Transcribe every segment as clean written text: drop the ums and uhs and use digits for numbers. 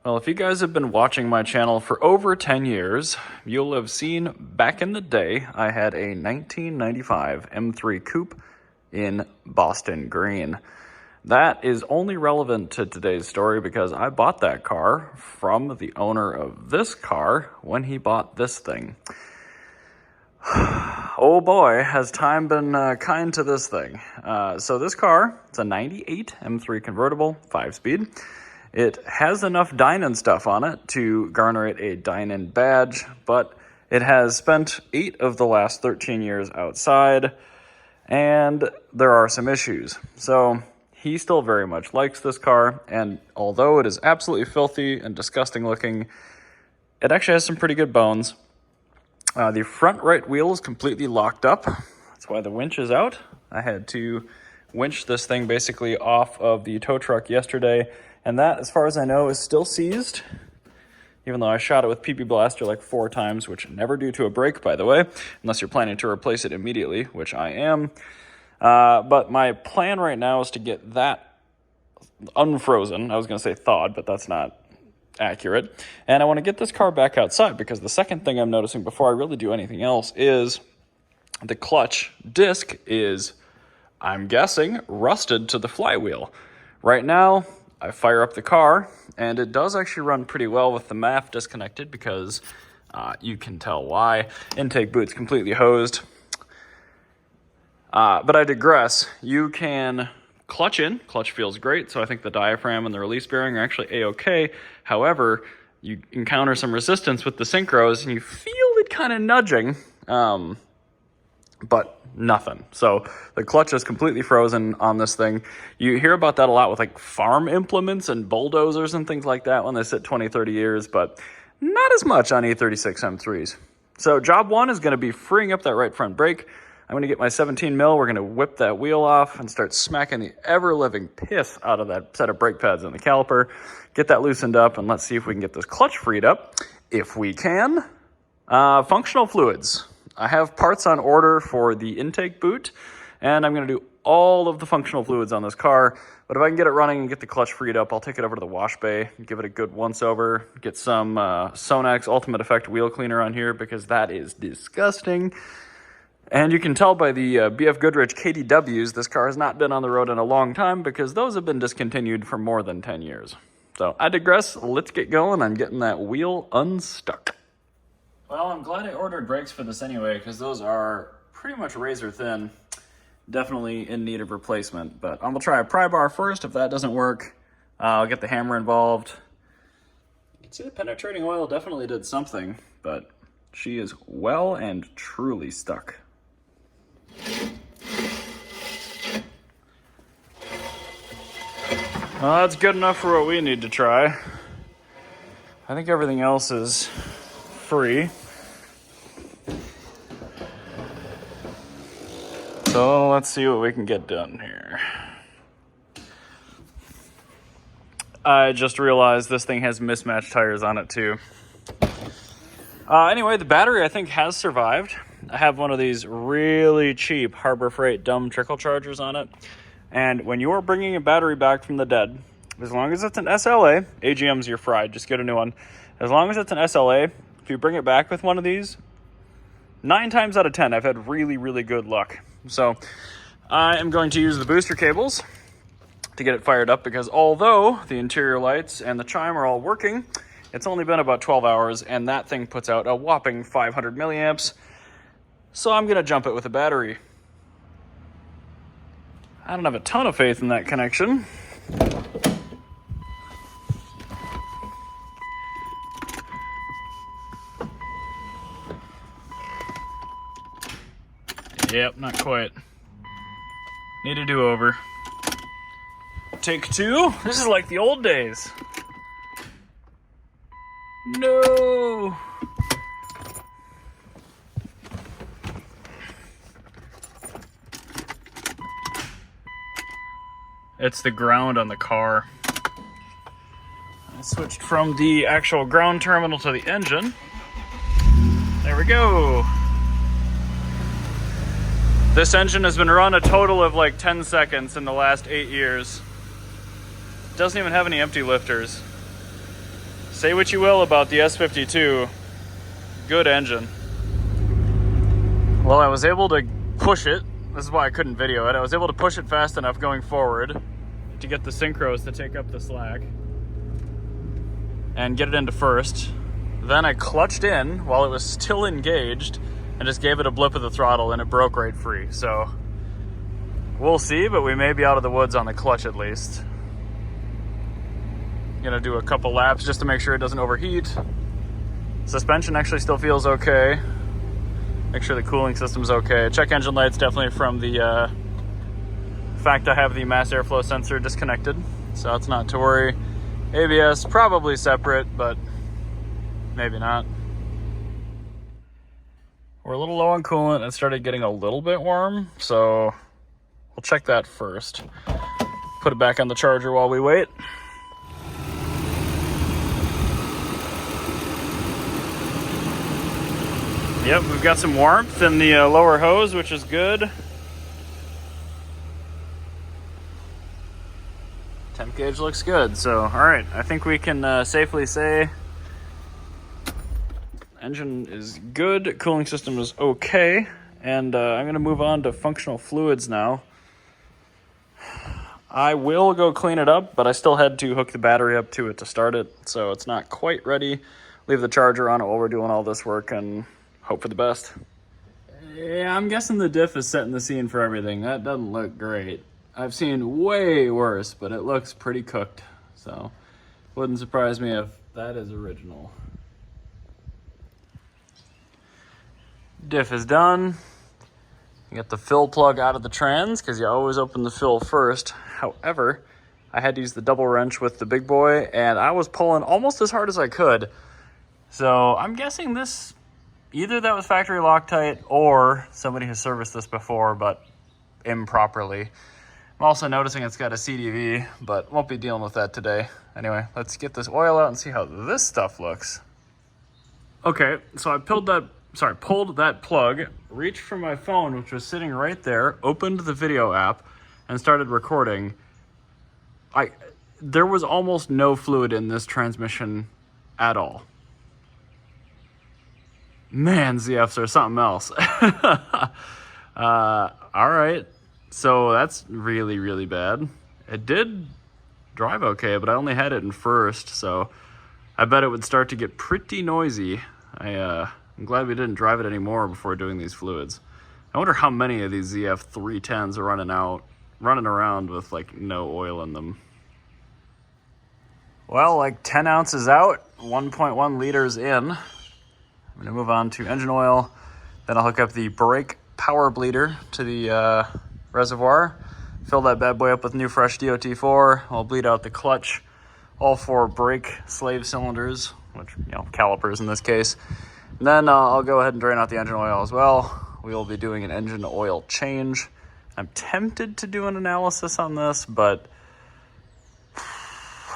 Well, if you guys have been watching my channel for over 10 years, you'll have seen back in the day, I had a 1995 M3 Coupe in Boston Green. That is only relevant to today's story because I bought that car from the owner of this car when he bought this thing. Oh boy, has time been kind to this thing. So this car, it's a 98 M3 convertible, 5-speed. It has enough Dinan stuff on it to garner it a Dinan badge, but it has spent 8 of the last 13 years outside, and there are some issues. So he still very much likes this car, and although it is absolutely filthy and disgusting looking, it actually has some pretty good bones. The front right wheel is completely locked up. That's why the winch is out. I had to winch this thing basically off of the tow truck yesterday, and that, as far as I know, is still seized, even though I shot it with PP Blaster like 4 times, which never do to a brake, by the way, unless you're planning to replace it immediately, which I am. But my plan right now is to get that unfrozen. I was going to say thawed, but that's not accurate. And I want to get this car back outside because the second thing I'm noticing before I really do anything else is the clutch disc is, I'm guessing, rusted to the flywheel. Right now, I fire up the car, and it does actually run pretty well with the MAF disconnected because you can tell why. Intake boot's completely hosed. But I digress. You can clutch in. Clutch feels great, so I think the diaphragm and the release bearing are actually A-OK. However, you encounter some resistance with the synchros, and you feel it kind of nudging, but nothing. So the clutch is completely frozen on this thing. You hear about that a lot with like farm implements and bulldozers and things like that when they sit 20, 30 years, but not as much on E36 M3s. So job one is going to be freeing up that right front brake. I'm going to get my 17 mil. We're going to whip that wheel off and start smacking the ever-living piss out of that set of brake pads in the caliper. Get that loosened up, and let's see if we can get this clutch freed up. If we can. Functional fluids. I have parts on order for the intake boot, and I'm going to do all of the functional fluids on this car. But if I can get it running and get the clutch freed up, I'll take it over to the wash bay, give it a good once-over, get some Sonax Ultimate Effect wheel cleaner on here because that is disgusting. And you can tell by the BF Goodrich KDWs, this car has not been on the road in a long time because those have been discontinued for more than 10 years. So I digress. Let's get going on getting that wheel unstuck. Well, I'm glad I ordered brakes for this anyway because those are pretty much razor thin. Definitely in need of replacement. But I'm going to try a pry bar first. If that doesn't work, I'll get the hammer involved. You can see the penetrating oil definitely did something, but she is well and truly stuck. Well, that's good enough for what we need to try. I think everything else is free. So let's see what we can get done here. I just realized this thing has mismatched tires on it too. Anyway, the battery I think has survived. I have one of these really cheap Harbor Freight dumb trickle chargers on it. And when you're bringing a battery back from the dead, as long as it's an SLA, AGMs you're fried, just get a new one. As long as it's an SLA, if you bring it back with one of these, 9 times out of 10, I've had really, really good luck. So I am going to use the booster cables to get it fired up because although the interior lights and the chime are all working, it's only been about 12 hours and that thing puts out a whopping 500 milliamps. So I'm going to jump it with a battery. I don't have a ton of faith in that connection. Yep, not quite. Need a do-over. Take 2. This is like the old days. No! It's the ground on the car. I switched from the actual ground terminal to the engine. There we go. This engine has been run a total of like 10 seconds in the last 8 years. Doesn't even have any empty lifters. Say what you will about the S52, good engine. Well, I was able to push it. This is why I couldn't video it. I was able to push it fast enough going forward to get the synchros to take up the slack and get it into first. Then I clutched in while it was still engaged and just gave it a blip of the throttle and it broke right free. So we'll see, but we may be out of the woods on the clutch at least. Gonna do a couple laps just to make sure it doesn't overheat. Suspension actually still feels okay. Make sure the cooling system's okay. Check engine lights definitely from the fact I have the mass airflow sensor disconnected, so that's not to worry. ABS probably separate, but maybe not. We're a little low on coolant. It started getting a little bit warm, so we'll check that first. Put it back on the charger while we wait. Yep, we've got some warmth in the lower hose, which is good. Temp gauge looks good, so all right, I think we can safely say engine is good, cooling system is okay, and I'm gonna move on to functional fluids now. I will go clean it up, but I still had to hook the battery up to it to start it, so it's not quite ready. Leave the charger on it while we're doing all this work and hope for the best. Yeah, I'm guessing the diff is setting the scene for everything. That doesn't look great. I've seen way worse, but it looks pretty cooked. So wouldn't surprise me if that is original. Diff is done. You get the fill plug out of the trans because you always open the fill first. However, I had to use the double wrench with the big boy and I was pulling almost as hard as I could. So I'm guessing this, either that was factory Loctite or somebody has serviced this before, but improperly. I'm also noticing it's got a CDV, but won't be dealing with that today. Anyway, let's get this oil out and see how this stuff looks. Okay, so I pulled that plug, reached for my phone, which was sitting right there, opened the video app, and started recording. There was almost no fluid in this transmission at all. Man, ZFs are something else. All right, so that's really, really bad. It did drive okay, but I only had it in first, so I bet it would start to get pretty noisy. I'm glad we didn't drive it anymore before doing these fluids. I wonder how many of these ZF 310s are running around with like no oil in them. Well, like 10 ounces out, 1.1 liters in. I'm gonna move on to engine oil. Then I'll hook up the brake power bleeder to the reservoir. Fill that bad boy up with new fresh DOT4. I'll bleed out the clutch, all 4 brake slave cylinders, which, calipers in this case. And then I'll go ahead and drain out the engine oil as well. We will be doing an engine oil change. I'm tempted to do an analysis on this, but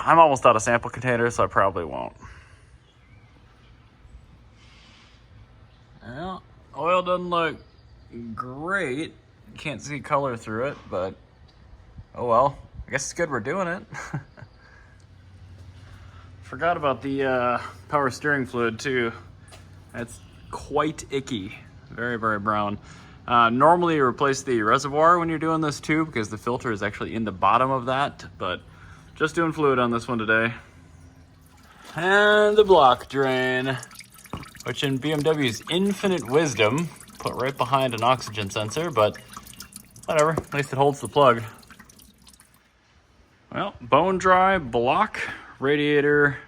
I'm almost out of sample containers, so I probably won't. Well, oil doesn't look great. Can't see color through it, but oh well. I guess it's good we're doing it. Forgot about the power steering fluid too. It's quite icky. Very, very brown. Normally you replace the reservoir when you're doing this too because the filter is actually in the bottom of that, but just doing fluid on this one today. And the block drain, which in BMW's infinite wisdom, put right behind an oxygen sensor, but whatever, at least it holds the plug. Well, bone dry block, radiator.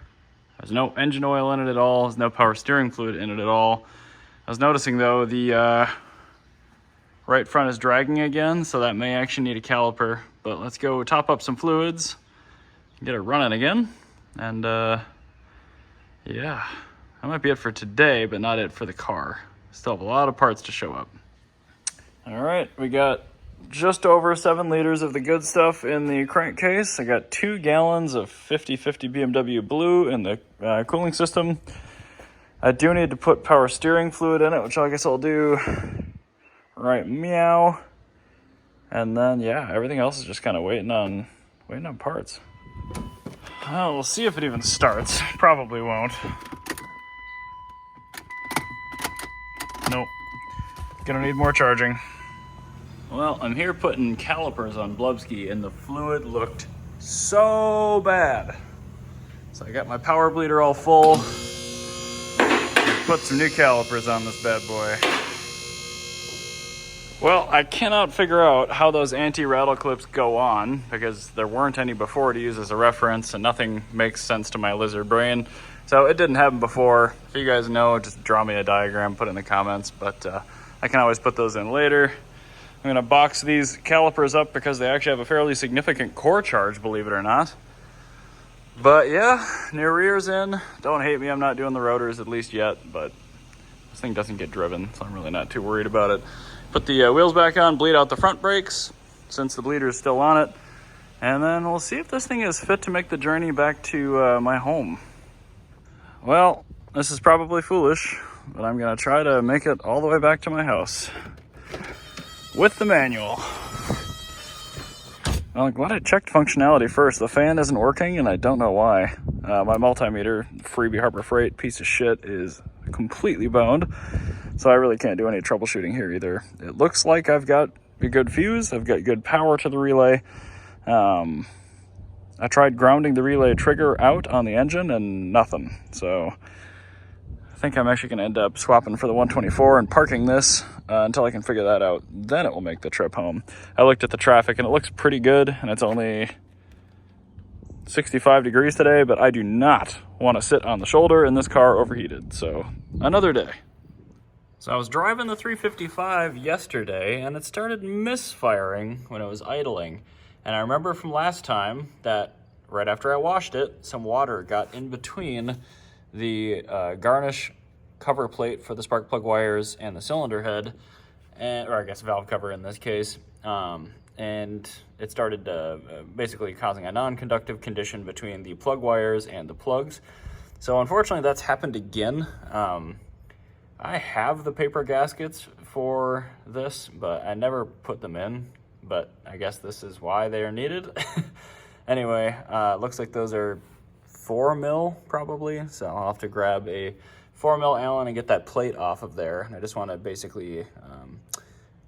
There's no engine oil in it at all. There's no power steering fluid in it at all. I was noticing though, the right front is dragging again, so that may actually need a caliper, but let's go top up some fluids, get it running again, and yeah. That might be it for today, but not it for the car. Still have a lot of parts to show up. All right, we got just over 7 liters of the good stuff in the crankcase. I got 2 gallons of 50/50 BMW Blue in the cooling system. I do need to put power steering fluid in it, which I guess I'll do right meow. And then, yeah, everything else is just kind of waiting on parts. Well, we'll see if it even starts. Probably won't. Nope. Gonna need more charging. Well, I'm here putting calipers on Blubzki, and the fluid looked so bad. So I got my power bleeder all full. Put some new calipers on this bad boy. Well, I cannot figure out how those anti-rattle clips go on because there weren't any before to use as a reference, and nothing makes sense to my lizard brain. So it didn't happen before. If you guys know, just draw me a diagram, put it in the comments, but I can always put those in later. I'm gonna box these calipers up because they actually have a fairly significant core charge, believe it or not. But yeah, new rear's in. Don't hate me, I'm not doing the rotors at least yet, but this thing doesn't get driven, so I'm really not too worried about it. Put the wheels back on, bleed out the front brakes since the bleeder is still on it, and then we'll see if this thing is fit to make the journey back to my home. Well, this is probably foolish, but I'm gonna try to make it all the way back to my house with the manual. Well, I'm glad I checked functionality first. The fan isn't working, and I don't know why. My multimeter, freebie Harbor Freight piece of shit, is completely boned, so I really can't do any troubleshooting here either. It looks like I've got a good fuse. I've got good power to the relay. I tried grounding the relay trigger out on the engine and nothing. So I think I'm actually going to end up swapping for the 124 and parking this until I can figure that out. Then it will make the trip home. I looked at the traffic and it looks pretty good, and it's only 65 degrees today, but I do not want to sit on the shoulder in this car overheated. So another day. So I was driving the 355 yesterday and it started misfiring when it was idling. And I remember from last time that right after I washed it, some water got in between the garnish cover plate for the spark plug wires and the cylinder head, or I guess valve cover in this case, and it started basically causing a non-conductive condition between the plug wires and the plugs. So unfortunately that's happened again. I have the paper gaskets for this, but I never put them in. But I guess this is why they are needed. Anyway, looks like those are 4 mil probably, so I'll have to grab a 4 mil Allen and get that plate off of there. And I just want to basically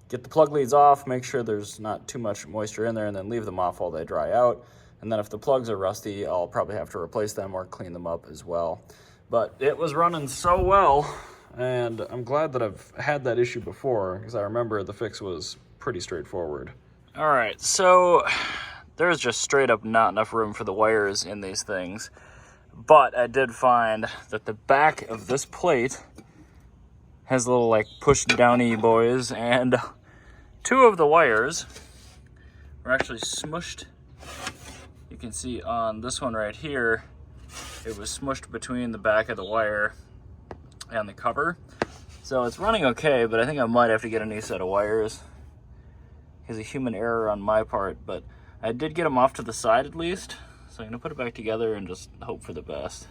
get the plug leads off, make sure there's not too much moisture in there, and then leave them off while they dry out. And then if the plugs are rusty, I'll probably have to replace them or clean them up as well. But it was running so well, and I'm glad that I've had that issue before, because I remember the fix was pretty straightforward. All right, so there's just straight up not enough room for the wires in these things, but I did find that the back of this plate has little like push downy boys, and 2 of the wires were actually smushed. You can see on this one right here, it was smushed between the back of the wire and the cover. So it's running okay, but I think I might have to get a new set of wires. Is a human error on my part, but I did get them off to the side at least, so I'm gonna put it back together and just hope for the best.